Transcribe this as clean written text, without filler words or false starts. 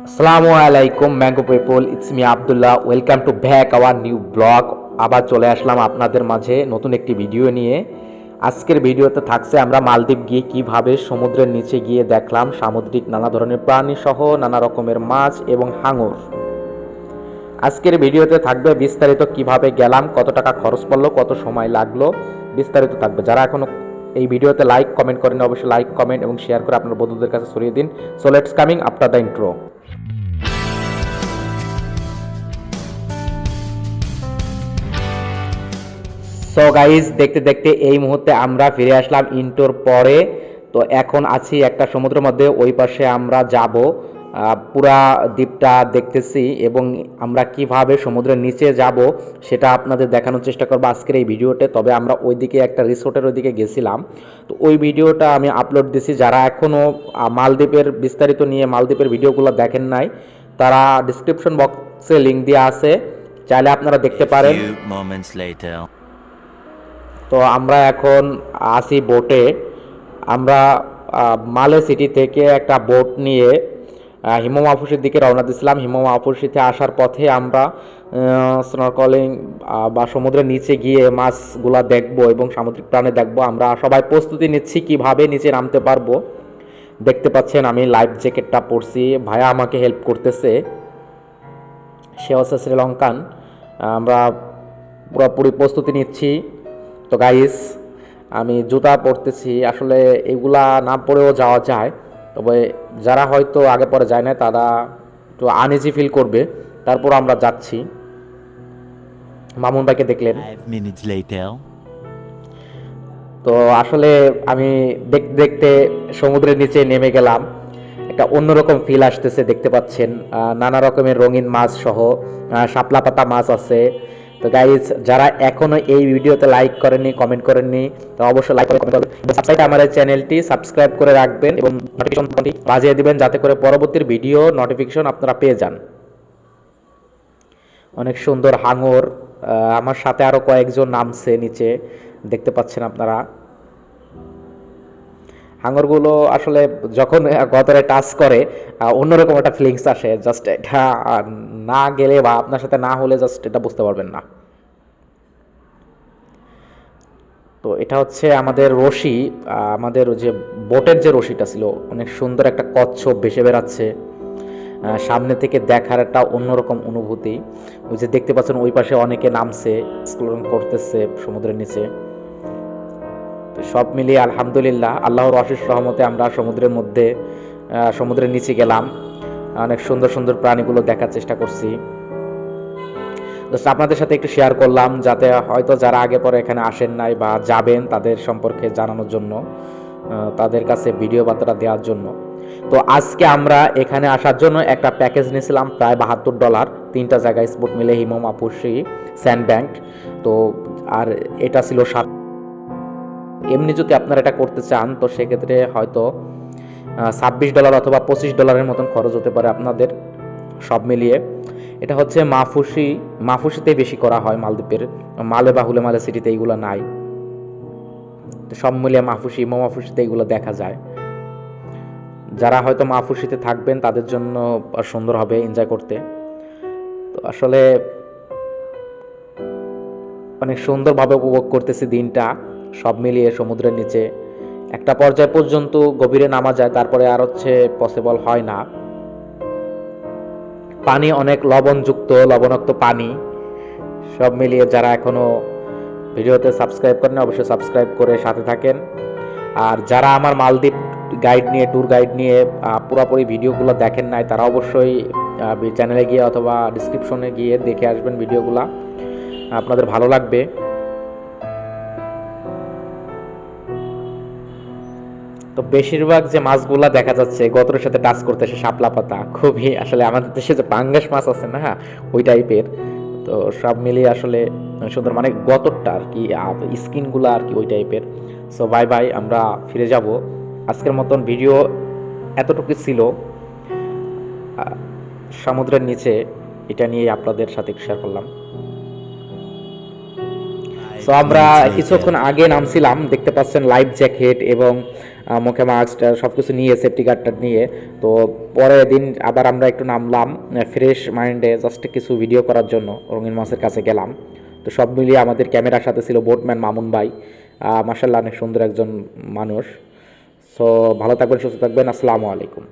আসসালামু আলাইকুম mango people, it's me Abdullah. Welcome to back our new blog. আবার চলে আসলাম আপনাদের মাঝে নতুন একটি ভিডিও নিয়ে। আজকের ভিডিওতে থাকছে আমরা মালদ্বীপ গিয়ে কিভাবে সমুদ্রের নিচে গিয়ে দেখলাম সামুদ্রিক নানা ধরনের প্রাণী সহ নানা রকমের মাছ এবং হাঙর। আজকের ভিডিওতে থাকবে বিস্তারিত কিভাবে গেলাম, কত টাকা খরচ পড়লো, কত সময় লাগলো, বিস্তারিত থাকবে। যারা এখনো এই ভিডিওতে লাইক কমেন্ট করেন অবশ্যই লাইক কমেন্ট এবং শেয়ার করে আপনার বন্ধুদের কাছে ছড়িয়ে দিন। So let's coming after the intro. So guys, দেখতে দেখতে এই মুহূর্তে আমরা ফিরে আসলাম ইন্টোর পরে। তো এখন আছি একটা সমুদ্রের মধ্যে, ওই পাশে আমরা যাব, পুরা দ্বীপটা দেখতেছি এবং আমরা কিভাবে সমুদ্রের নিচে যাব সেটা আপনাদের দেখানোর চেষ্টা করবো আজকের এই ভিডিওতে। তবে আমরা ওইদিকে একটা রিসোর্টের ওইদিকে গেছিলাম, তো ওই ভিডিওটা আমি আপলোড দিছি। যারা এখনও মালদ্বীপের বিস্তারিত নিয়ে মালদ্বীপের ভিডিওগুলো দেখেন নাই, তারা ডিসক্রিপশন বক্সে লিঙ্ক দেওয়া আছে, চাইলে আপনারা দেখতে পারেন। তো আমরা এখন আসি বোটে। আমরা মালে সিটি থেকে একটা বোট নিয়ে হিমম আফুসির দিকে রওনা দিয়েছিলাম। হিমম আফুসিতে আসার পথে আমরা স্নরকলিং বা সমুদ্রের নিচে গিয়ে মাছগুলা দেখব এবং সামুদ্রিক প্রাণী দেখব। আমরা সবাই প্রস্তুতি নিচ্ছি কিভাবে নিচে নামতে পারবো। দেখতে পাচ্ছেন আমি লাইফ জ্যাকেটটা পরছি, ভাইয়া আমাকে হেল্প করতেছে, সে হচ্ছে শ্রীলঙ্কান। আমরা পুরোপুরি প্রস্তুতি নিচ্ছি। তো গাইস, আমি জুতা পরতেছি, আসলে এগুলা না পরেও যাওয়া যায়, তবে যারা হয়তো আগে পরে যায় না তারা একটু আনইজি ফিল করবে। তারপর আমরা যাচ্ছি। মামুন ভাইকে দেখলেন। তো আসলে আমি দেখতে দেখতে সমুদ্রের নিচে নেমে গেলাম। একটা অন্যরকম ফিল আসতেছে, দেখতে পাচ্ছেন নানা রকমের রঙিন মাছ সহ শাপলা পাতা মাছ আছে। তো গাইজ, যারা এখনো এই ভিডিওতে লাইক করেননি কমেন্ট করেননি, তো অবশ্যই লাইক করে কমেন্ট করবেন। সাবস্ক্রাইব আমার এই চ্যানেলটি সাবস্ক্রাইব করে রাখবেন এবং নোটিফিকেশনটি বাজিয়ে দিবেন যাতে করে পরবর্তী ভিডিও নোটিফিকেশন আপনারা পেয়ে যান। অনেক সুন্দর হাঙর, আমার সাথে আরো কয়েকজন নামছে নিচে, দেখতে পাচ্ছেন আপনারা। হাঙরগুলো আসলে যখন গতরে টাচ করে অন্যরকম একটা ফিলিংস আসে। জাস্ট এটা না গেলে বা আপনার সাথে না হলে জাস্ট এটা বুঝতে পারবেন না। তো এটা হচ্ছে আমাদের রশি, আমাদের যে বোটের যে রশিটা ছিল, অনেক সুন্দর একটা কচ্ছপ ভেসে বেড়াচ্ছে। সামনে থেকে দেখার একটা অন্যরকম অনুভূতি। ওই যে দেখতে পাচ্ছেন ওই পাশে অনেকে নামছে, এক্সপ্লোরিং করতেছে সমুদ্রের নিচে। সব মিলিয়ে আলহামদুলিল্লাহ, আল্লাহর অশেষ রহমতে আমরা সমুদ্রের নিচে গেলাম। অনেক সুন্দর সুন্দর প্রাণীগুলো দেখার চেষ্টা করছি। আপনাদের সাথে একটু শেয়ার করলাম, যাতে হয়তো যারা আগে পরে এখানে আসেন নাই বা যাবেন তাদের সম্পর্কে জানানোর জন্য, তাদের কাছে ভিডিও বার্তাটা দেওয়ার জন্য। তো আজকে আমরা এখানে আসার জন্য একটা প্যাকেজ নিয়েছিলাম প্রায় $72, 3টা জায়গায় স্পট মিলে, হিমম আফুসি, স্যান্ড ব্যাংক। তো আর এটা ছিল এমনি যদি আপনারা এটা করতে চান তো সেক্ষেত্রে হয়তো $26 অথবা $25 মতন খরচ হতে পারে আপনাদের সব মিলিয়ে। এটা হচ্ছে মাফুসিতে বেশি করা হয় মালদ্বীপের, মালে বা হুলেমালে সিটিতে এইগুলো নাই। তো সব মিলিয়ে মাফুসিতে এইগুলো দেখা যায়। যারা হয়তো মাফুসিতে থাকবেন তাদের জন্য সুন্দর হবে এনজয় করতে। তো আসলে অনেক সুন্দরভাবে উপভোগ করতেছি দিনটা সব মিলিয়ে সমুদ্রের নিচে। একটা পর্যায় পর্যন্ত গভীরে নামা যায়, তারপরে আর হচ্ছে পসিবল হয় না। পানি অনেক লবণাক্ত পানি। সব মিলিয়ে যারা এখনো ভিডিওতে সাবস্ক্রাইব করেন অবশ্যই সাবস্ক্রাইব করে সাথে থাকেন। আর যারা আমার মালদ্বীপ ট্যুর গাইড নিয়ে পুরোপুরি ভিডিওগুলো দেখেন নাই, তারা অবশ্যই চ্যানেলে গিয়ে অথবা ডিসক্রিপশনে গিয়ে দেখে আসবেন ভিডিওগুলো, আপনাদের ভালো লাগবে। তো বেশিরভাগ যে মাছগুলা দেখা যাচ্ছে গতরের সাথে টাচ করতেছে শাপলা পাতা, খুবই আসলে আমাদের দেশে যে পাঙ্গাস মাছ আছে না, ওই টাইপের। তো সব মিলিয়ে আসলে সুন্দর, মানে গতরটা আর কি, স্কিনগুলো আর কি ওই টাইপের। সো বাই বাই, আমরা ফিরে যাব। আজকের মতন ভিডিও এতটুকু ছিল সমুদ্রের নিচে, এটা নিয়ে আপনাদের সাথে শেয়ার করলাম। সো আমরা কিছুক্ষণ আগে নামছিলাম, দেখতে পাচ্ছেন লাইফ জ্যাকেট এবং মুখে মাস্ক সব কিছু নিয়ে সেফটি গার্ডটা নিয়ে। তো পরের দিন আবার আমরা একটু নামলাম ফ্রেশ মাইন্ডে জাস্ট কিছু ভিডিও করার জন্য রঙিন মাছের কাছে গেলাম। তো সব মিলিয়ে আমাদের ক্যামেরার সাথে ছিল বোটম্যান মামুন ভাই, মার্শাল্লাহ অনেক সুন্দর একজন মানুষ। সো ভালো থাকবেন, সুস্থ থাকবেন, আসসালামু আলাইকুম।